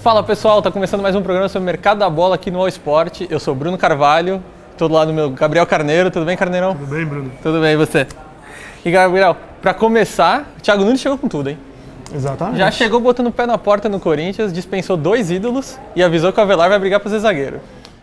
Fala pessoal, tá começando mais um programa sobre o mercado da bola aqui no All Sport. Eu sou Bruno Carvalho, tô do lado do meu Gabriel Carneiro. Tudo bem, Carneirão? Tudo bem, Bruno? Tudo bem, e você? E Gabriel, pra começar, o Thiago Nunes chegou com tudo, hein? Exatamente. Já chegou botando o pé na porta no Corinthians, dispensou 2 ídolos e avisou que o Avelar vai brigar pra ser zagueiro.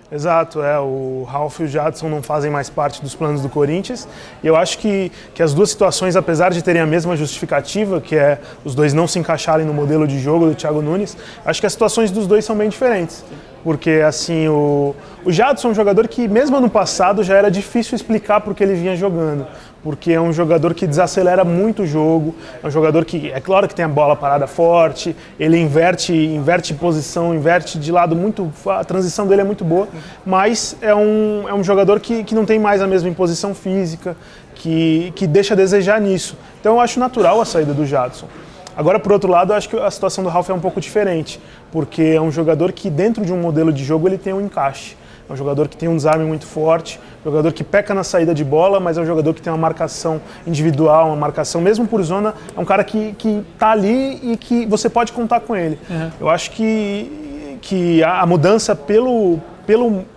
Exato, o Ralf e o Jadson não fazem mais parte dos planos do Corinthians. E eu acho que as duas situações, apesar de terem a mesma justificativa, que é os dois não se encaixarem no modelo de jogo do Thiago Nunes, acho que as situações dos dois são bem diferentes. Porque assim, o Jadson é um jogador que mesmo ano passado já era difícil explicar por que ele vinha jogando. Porque é um jogador que desacelera muito o jogo, é um jogador que, é claro que tem a bola parada forte, ele inverte posição, inverte de lado muito, a transição dele é muito boa, mas é um jogador que não tem mais a mesma imposição física, que deixa a desejar nisso. Então eu acho natural a saída do Jadson. Agora, por outro lado, eu acho que a situação do Ralf é um pouco diferente, porque é um jogador que dentro de um modelo de jogo ele tem um encaixe. É um jogador que tem um desarme muito forte, um jogador que peca na saída de bola, mas é um jogador que tem uma marcação individual, uma marcação mesmo por zona, é um cara que está ali e que você pode contar com ele. Uhum. Eu acho que a mudança pelo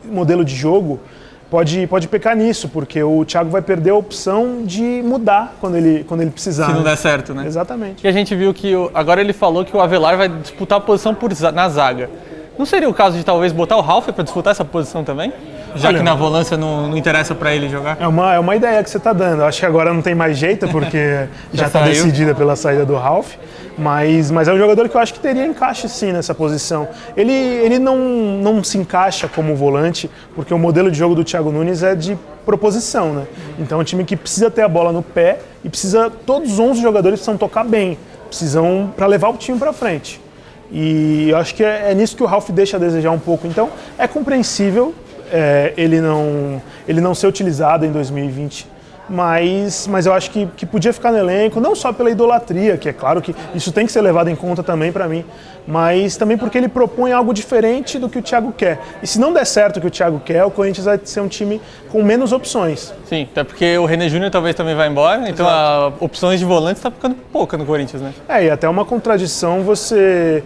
modelo de jogo pode pecar nisso, porque o Thiago vai perder a opção de mudar quando ele precisar. Se não der certo, né? Exatamente. E a gente viu que agora ele falou que o Avelar vai disputar a posição na zaga. Não seria o caso de talvez botar o Ralf para disputar essa posição também? Já que na volância não interessa para ele jogar? É uma ideia que você está dando. Acho que agora não tem mais jeito, porque já está decidida pela saída do Ralf. Mas é um jogador que eu acho que teria encaixe sim nessa posição. Ele não se encaixa como volante, porque o modelo de jogo do Thiago Nunes é de proposição, né? Então é um time que precisa ter a bola no pé e todos os 11 jogadores precisam tocar bem, precisam para levar o time para frente. E eu acho que é nisso que o Ralf deixa a desejar um pouco. Então é compreensível ele não ser utilizado em 2020, mas eu acho que podia ficar no elenco, não só pela idolatria, que é claro que isso tem que ser levado em conta também para mim, mas também porque ele propõe algo diferente do que o Thiago quer. E se não der certo o que o Thiago quer, o Corinthians vai ser um time com menos opções. Sim, até porque o René Júnior talvez também vai embora, então as opções de volante está ficando pouca no Corinthians, né? E até uma contradição você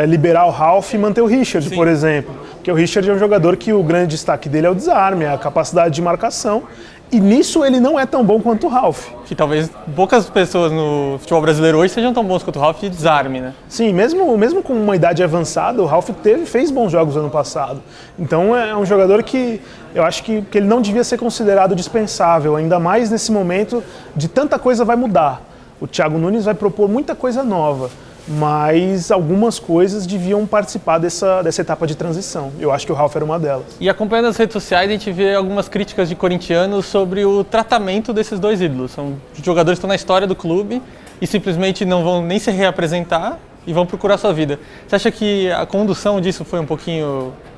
liberar o Ralf e manter o Richard, sim, por exemplo. Porque o Richard é um jogador que o grande destaque dele é o desarme, a capacidade de marcação. E nisso ele não é tão bom quanto o Ralf. Que talvez poucas pessoas no futebol brasileiro hoje sejam tão bons quanto o Ralf de desarme, né? Sim, mesmo com uma idade avançada, o Ralf fez bons jogos ano passado. Então é um jogador que eu acho que ele não devia ser considerado dispensável, ainda mais nesse momento de tanta coisa vai mudar. O Thiago Nunes vai propor muita coisa nova, mas algumas coisas deviam participar dessa etapa de transição. Eu acho que o Ralf era uma delas. E acompanhando as redes sociais, a gente vê algumas críticas de corintianos sobre o tratamento desses dois ídolos. São jogadores que estão na história do clube e simplesmente não vão nem se reapresentar e vão procurar sua vida. Você acha que a condução disso foi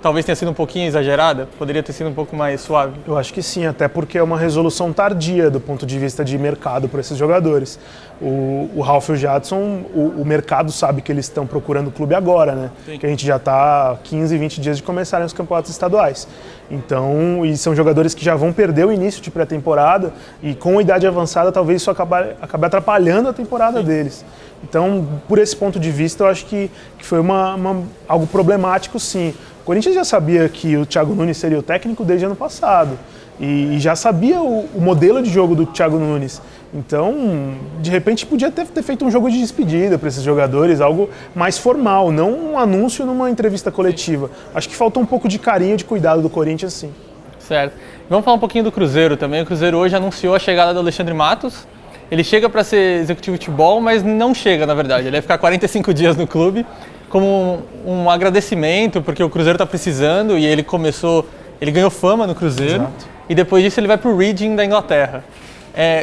talvez tenha sido um pouquinho exagerada? Poderia ter sido um pouco mais suave? Eu acho que sim, até porque é uma resolução tardia do ponto de vista de mercado para esses jogadores. O Ralf e o Jadson, o mercado sabe que eles estão procurando o clube agora, né? Sim. Que a gente já está 15, 20 dias de começarem os campeonatos estaduais. Então, e são jogadores que já vão perder o início de pré-temporada e com a idade avançada talvez isso acabe atrapalhando a temporada, sim, deles. Então, por esse ponto de vista, eu acho que foi algo problemático, sim. O Corinthians já sabia que o Thiago Nunes seria o técnico desde ano passado e já sabia o modelo de jogo do Thiago Nunes. Então, de repente, podia ter feito um jogo de despedida para esses jogadores, algo mais formal, não um anúncio numa entrevista coletiva. Acho que faltou um pouco de carinho e de cuidado do Corinthians, sim. Certo. Vamos falar um pouquinho do Cruzeiro também. O Cruzeiro hoje anunciou a chegada do Alexandre Matos. Ele chega para ser executivo de futebol, mas não chega, na verdade. Ele vai ficar 45 dias no clube como um agradecimento, porque o Cruzeiro está precisando e ele ganhou fama no Cruzeiro. Exato. E depois disso ele vai para o Reading da Inglaterra.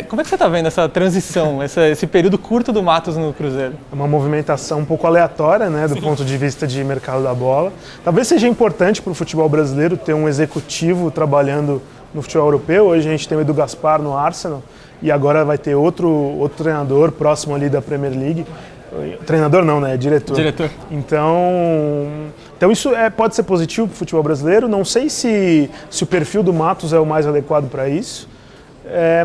Como é que você está vendo essa transição, esse período curto do Matos no Cruzeiro? É uma movimentação um pouco aleatória, né, do ponto de vista de mercado da bola. Talvez seja importante para o futebol brasileiro ter um executivo trabalhando no futebol europeu. Hoje a gente tem o Edu Gaspar no Arsenal e agora vai ter outro treinador próximo ali da Premier League. Treinador não, né? Diretor. Então isso pode ser positivo para o futebol brasileiro. Não sei se o perfil do Matos é o mais adequado para isso.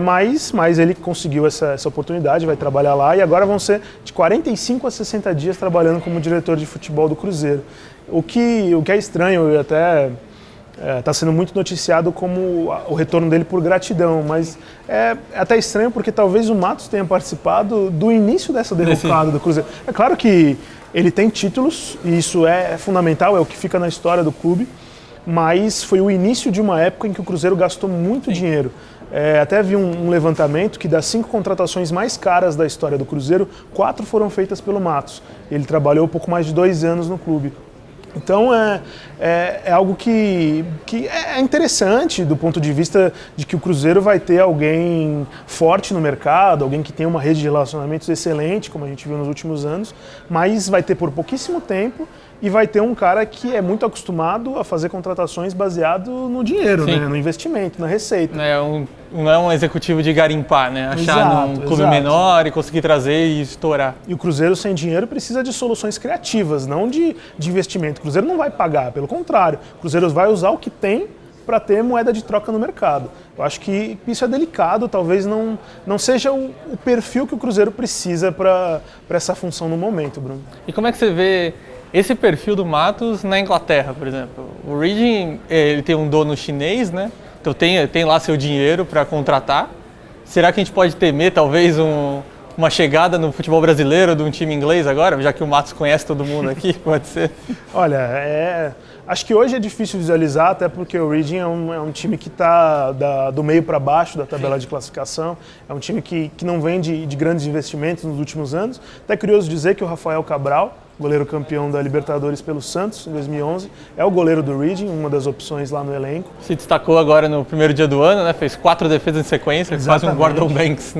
Mas ele conseguiu essa oportunidade, vai trabalhar lá e agora vão ser de 45 a 60 dias trabalhando como diretor de futebol do Cruzeiro. O que é estranho, e até está sendo muito noticiado como o retorno dele por gratidão, mas é até estranho porque talvez o Matos tenha participado do início dessa derrocada do Cruzeiro. É claro que ele tem títulos e isso é fundamental, é o que fica na história do clube, mas foi o início de uma época em que o Cruzeiro gastou muito dinheiro. Até vi um levantamento que das 5 contratações mais caras da história do Cruzeiro, 4 foram feitas pelo Matos. Ele trabalhou pouco mais de 2 anos no clube. Então é algo que é interessante do ponto de vista de que o Cruzeiro vai ter alguém forte no mercado, alguém que tem uma rede de relacionamentos excelente, como a gente viu nos últimos anos, mas vai ter por pouquíssimo tempo e vai ter um cara que é muito acostumado a fazer contratações baseado no dinheiro, né? No investimento, na receita. Não é um executivo de garimpar, né? Achar num clube menor e conseguir trazer e estourar. E o Cruzeiro sem dinheiro precisa de soluções criativas, não de investimento. O Cruzeiro não vai pagar, pelo contrário. O Cruzeiro vai usar o que tem para ter moeda de troca no mercado. Eu acho que isso é delicado, talvez não seja o perfil que o Cruzeiro precisa para essa função no momento, Bruno. E como é que você vê esse perfil do Matos na Inglaterra, por exemplo? O Reading, ele tem um dono chinês, né? Então tem lá seu dinheiro para contratar. Será que a gente pode temer talvez uma chegada no futebol brasileiro de um time inglês agora, já que o Matos conhece todo mundo aqui? Pode ser? Olha, acho que hoje é difícil visualizar, até porque o Reading é um time que está do meio para baixo da tabela de classificação. É um time que não vem de grandes investimentos nos últimos anos. Até curioso dizer que o Rafael Cabral, goleiro campeão da Libertadores pelo Santos em 2011, é o goleiro do Reading, uma das opções lá no elenco. Se destacou agora no primeiro dia do ano, né? Fez 4 defesas em sequência, quase um Gordon Banks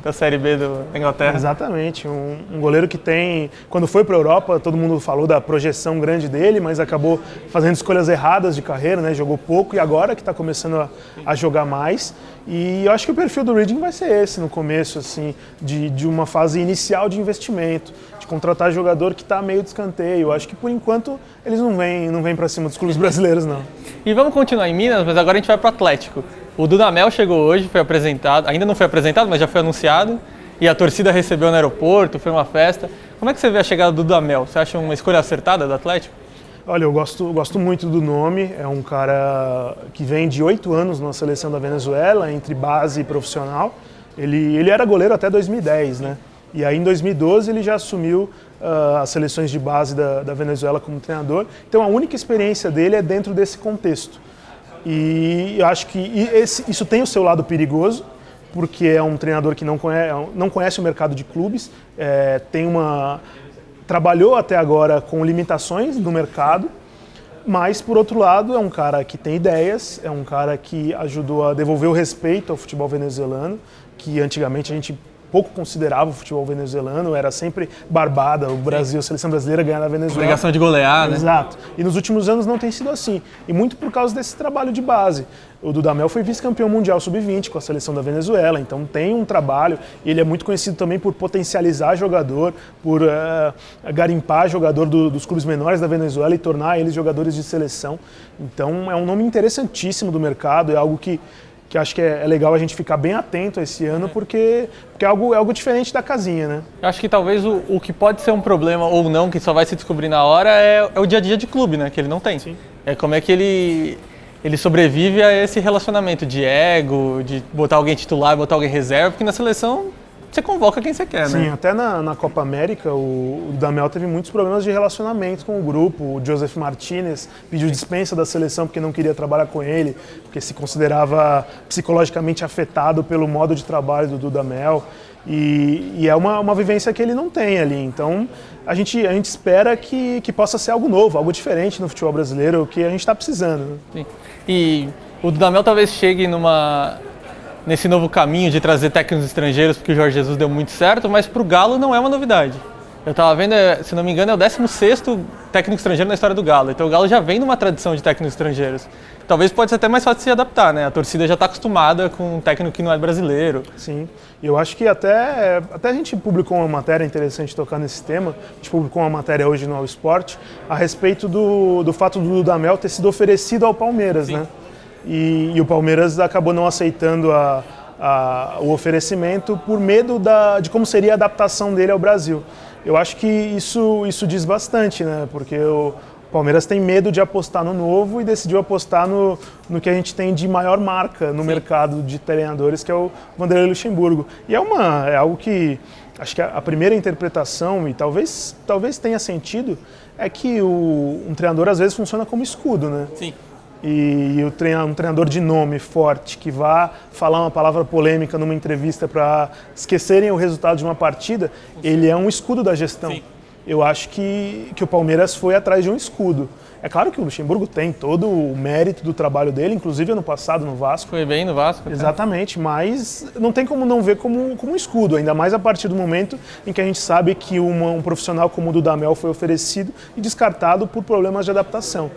da Série B da Inglaterra. Exatamente, um goleiro que tem, quando foi para a Europa, todo mundo falou da projeção grande dele, mas acabou fazendo escolhas erradas de carreira, né? Jogou pouco e agora que está começando a jogar mais. E eu acho que o perfil do Reading vai ser esse no começo, assim, de uma fase inicial de investimento, de contratar jogador que está meio de escanteio. Eu acho que por enquanto eles não vêm para cima dos clubes brasileiros, não. E vamos continuar em Minas, mas agora a gente vai para o Atlético. O Dudamel chegou hoje, foi apresentado, ainda não foi apresentado, mas já foi anunciado, e a torcida recebeu no aeroporto, foi uma festa. Como é que você vê a chegada do Dudamel? Você acha uma escolha acertada do Atlético? Olha, eu gosto muito do nome, é um cara que vem de 8 anos na seleção da Venezuela, entre base e profissional. Ele era goleiro até 2010, né? E aí em 2012 ele já assumiu as seleções de base da Venezuela como treinador. Então a única experiência dele é dentro desse contexto. E eu acho que isso tem o seu lado perigoso, porque é um treinador que não conhece o mercado de clubes, trabalhou até agora com limitações do mercado, mas, por outro lado, é um cara que tem ideias, é um cara que ajudou a devolver o respeito ao futebol venezuelano, que antigamente a gente pouco considerava o futebol venezuelano, era sempre barbada, o Brasil, a seleção brasileira ganhar na Venezuela. Obrigação de golear, né? Exato. E nos últimos anos não tem sido assim, e muito por causa desse trabalho de base. O Dudamel foi vice-campeão mundial sub-20 com a seleção da Venezuela, então tem um trabalho, e ele é muito conhecido também por potencializar jogador, por garimpar jogador dos clubes menores da Venezuela e tornar eles jogadores de seleção. Então é um nome interessantíssimo do mercado, é algo que acho que é legal a gente ficar bem atento esse ano, porque é algo diferente da casinha, né? Eu acho que talvez o que pode ser um problema ou não, que só vai se descobrir na hora, é o dia a dia de clube, né? Que ele não tem. Sim. É como é que ele sobrevive a esse relacionamento de ego, de botar alguém titular, botar alguém reserva, porque na seleção você convoca quem você quer, né? Sim, até na Copa América o Dudamel teve muitos problemas de relacionamento com o grupo. O Joseph Martinez pediu dispensa da seleção porque não queria trabalhar com ele, porque se considerava psicologicamente afetado pelo modo de trabalho do Dudamel. E é uma vivência que ele não tem ali. Então a gente espera que possa ser algo novo, algo diferente no futebol brasileiro, o que a gente está precisando. Né? Sim. E o Dudamel talvez chegue nesse novo caminho de trazer técnicos estrangeiros, porque o Jorge Jesus deu muito certo, mas para o Galo não é uma novidade. Eu estava vendo, se não me engano, é o 16º técnico estrangeiro na história do Galo. Então o Galo já vem numa tradição de técnicos estrangeiros. Talvez pode ser até mais fácil de se adaptar, né? A torcida já está acostumada com um técnico que não é brasileiro. Sim, e eu acho que até a gente publicou uma matéria interessante tocar nesse tema, a gente publicou uma matéria hoje no All Sport, a respeito do fato do Dudamel ter sido oferecido ao Palmeiras, né? E o Palmeiras acabou não aceitando a o oferecimento por medo de como seria a adaptação dele ao Brasil. Eu acho que isso diz bastante, né? Porque o Palmeiras tem medo de apostar no novo e decidiu apostar no que a gente tem de maior marca no mercado de treinadores, que é o Vanderlei Luxemburgo. E é algo que acho que a primeira interpretação, e talvez tenha sentido, é que um treinador às vezes funciona como escudo, né? Sim. E um treinador de nome forte, que vá falar uma palavra polêmica numa entrevista para esquecerem o resultado de uma partida, ele é um escudo da gestão. Sim. Eu acho que o Palmeiras foi atrás de um escudo. É claro que o Luxemburgo tem todo o mérito do trabalho dele, inclusive ano passado no Vasco. Foi bem no Vasco. Exatamente, mas não tem como não ver como um escudo, ainda mais a partir do momento em que a gente sabe que um profissional como o Dudamel foi oferecido e descartado por problemas de adaptação.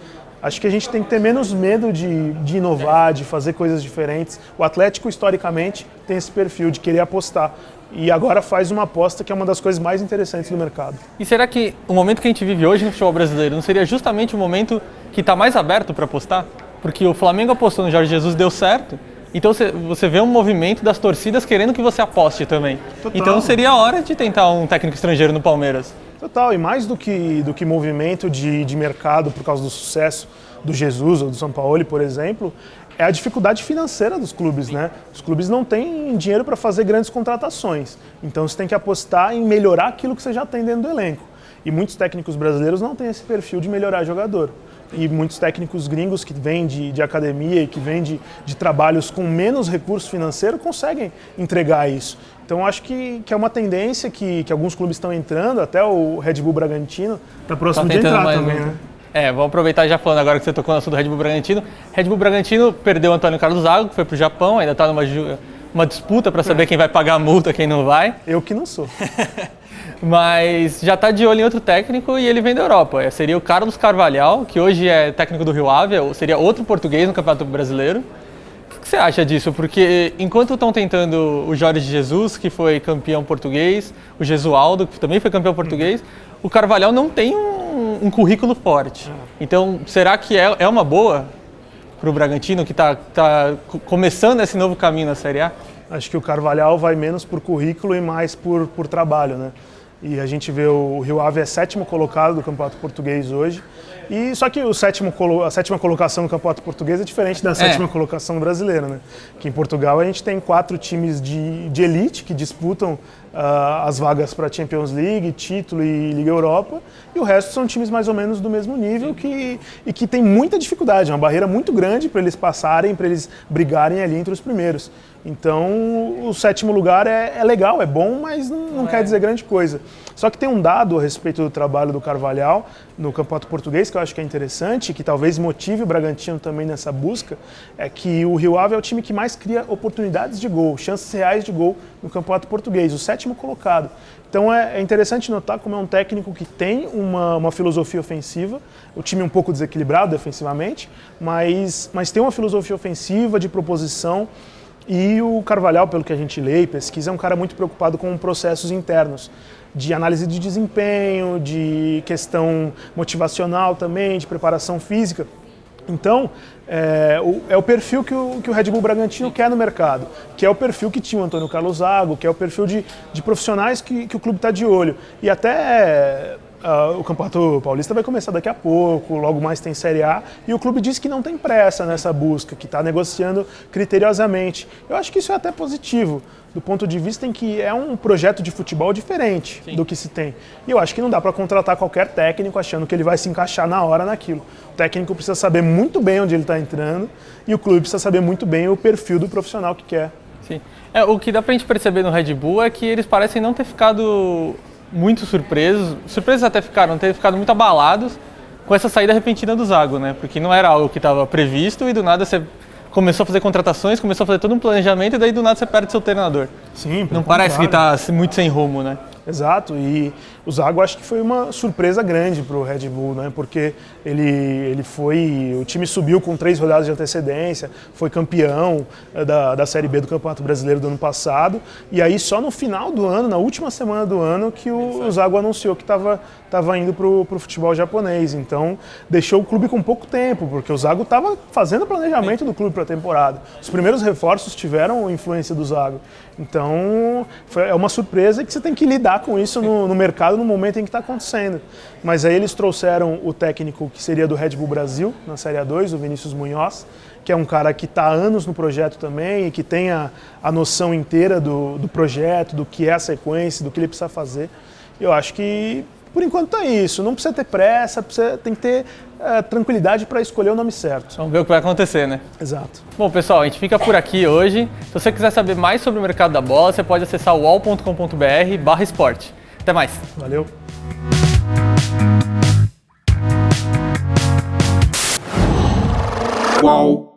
Acho que a gente tem que ter menos medo de inovar, de fazer coisas diferentes. O Atlético, historicamente, tem esse perfil de querer apostar. E agora faz uma aposta que é uma das coisas mais interessantes do mercado. E será que o momento que a gente vive hoje no futebol brasileiro não seria justamente o momento que está mais aberto para apostar? Porque o Flamengo apostou no Jorge Jesus, deu certo. Então você vê um movimento das torcidas querendo que você aposte também. Total. Então seria a hora de tentar um técnico estrangeiro no Palmeiras. Total, e mais do que movimento de mercado por causa do sucesso do Jesus ou do São Paulo, por exemplo, é a dificuldade financeira dos clubes, né? Os clubes não têm dinheiro para fazer grandes contratações, então você tem que apostar em melhorar aquilo que você já tem dentro do elenco. E muitos técnicos brasileiros não têm esse perfil de melhorar jogador. E muitos técnicos gringos que vêm de academia e que vêm de trabalhos com menos recurso financeiro conseguem entregar isso. Então acho que é uma tendência que alguns clubes estão entrando, até o Red Bull Bragantino está próximo de entrar também, né? Vamos aproveitar já falando agora que você tocou no assunto do Red Bull Bragantino. Red Bull Bragantino perdeu o Antônio Carlos Zago, que foi para o Japão, ainda está numa disputa para saber quem vai pagar a multa, quem não vai. Eu que não sou. Mas já está de olho em outro técnico e ele vem da Europa. Seria o Carlos Carvalhal, que hoje é técnico do Rio Ave, seria outro português no Campeonato Brasileiro. O que você acha disso? Porque enquanto estão tentando o Jorge Jesus, que foi campeão português, o Jesualdo, que também foi campeão português, o Carvalhal não tem um currículo forte. Então, será que é uma boa para o Bragantino, que está começando esse novo caminho na Série A? Acho que o Carvalhal vai menos por currículo e mais por trabalho, né? E a gente vê o Rio Ave é 7º colocado do Campeonato Português hoje. E só que a 7ª colocação no Campeonato Português é diferente da 7ª colocação brasileira, né? Que em Portugal a gente tem 4 times de elite que disputam as vagas para Champions League, título e Liga Europa, e o resto são times mais ou menos do mesmo nível e que tem muita dificuldade, uma barreira muito grande para eles passarem, para eles brigarem ali entre os primeiros. Então o 7º lugar é legal, é bom, mas não quer dizer grande coisa. Só que tem um dado a respeito do trabalho do Carvalhal no Campeonato Português que eu acho que é interessante, que talvez motive o Bragantino também nessa busca, é que o Rio Ave é o time que mais cria oportunidades de gol, chances reais de gol no Campeonato Português, o 7º colocado. Então é interessante notar como é um técnico que tem uma filosofia ofensiva, o time é um pouco desequilibrado defensivamente, mas tem uma filosofia ofensiva de proposição. E o Carvalhal, pelo que a gente lê e pesquisa, é um cara muito preocupado com processos internos, de análise de desempenho, de questão motivacional também, de preparação física. Então, é o perfil que o Red Bull Bragantino quer no mercado, que é o perfil que tinha o Antônio Carlos Zago, que é o perfil de profissionais que o clube está de olho. E até o Campeonato Paulista vai começar daqui a pouco, logo mais tem Série A, e o clube diz que não tem pressa nessa busca, que está negociando criteriosamente. Eu acho que isso é até positivo, do ponto de vista em que é um projeto de futebol diferente do que se tem. E eu acho que não dá para contratar qualquer técnico achando que ele vai se encaixar na hora naquilo. O técnico precisa saber muito bem onde ele está entrando e o clube precisa saber muito bem o perfil do profissional que quer. Sim. O que dá para a gente perceber no Red Bull é que eles parecem não ter ficado muito surpresos até ficaram, ter ficado muito abalados com essa saída repentina do Zago, né? Porque não era algo que estava previsto e do nada você começou a fazer contratações, começou a fazer todo um planejamento e daí do nada você perde seu treinador. Sim, não parece que está muito sem rumo, né? Exato, e o Zago acho que foi uma surpresa grande para o Red Bull, né? Porque o time subiu com 3 rodadas de antecedência, foi campeão da Série B do Campeonato Brasileiro do ano passado, e aí só no final do ano, na última semana do ano, que o Zago anunciou que estava indo para o futebol japonês. Então deixou o clube com pouco tempo, porque o Zago estava fazendo o planejamento do clube para a temporada. Os primeiros reforços tiveram influência do Zago. Então é uma surpresa que você tem que lidar com isso no mercado no momento em que está acontecendo. Mas aí eles trouxeram o técnico que seria do Red Bull Brasil, na Série A2, o Vinícius Munhoz, que é um cara que está há anos no projeto também e que tem a noção inteira do projeto, do que é a sequência, do que ele precisa fazer. Eu acho que, por enquanto, é isso. Não precisa ter pressa, tem que ter tranquilidade para escolher o nome certo. Vamos ver o que vai acontecer, né? Exato. Bom, pessoal, a gente fica por aqui hoje. Se você quiser saber mais sobre o mercado da bola, você pode acessar uol.com.br/esporte. Até mais. Valeu. Uol.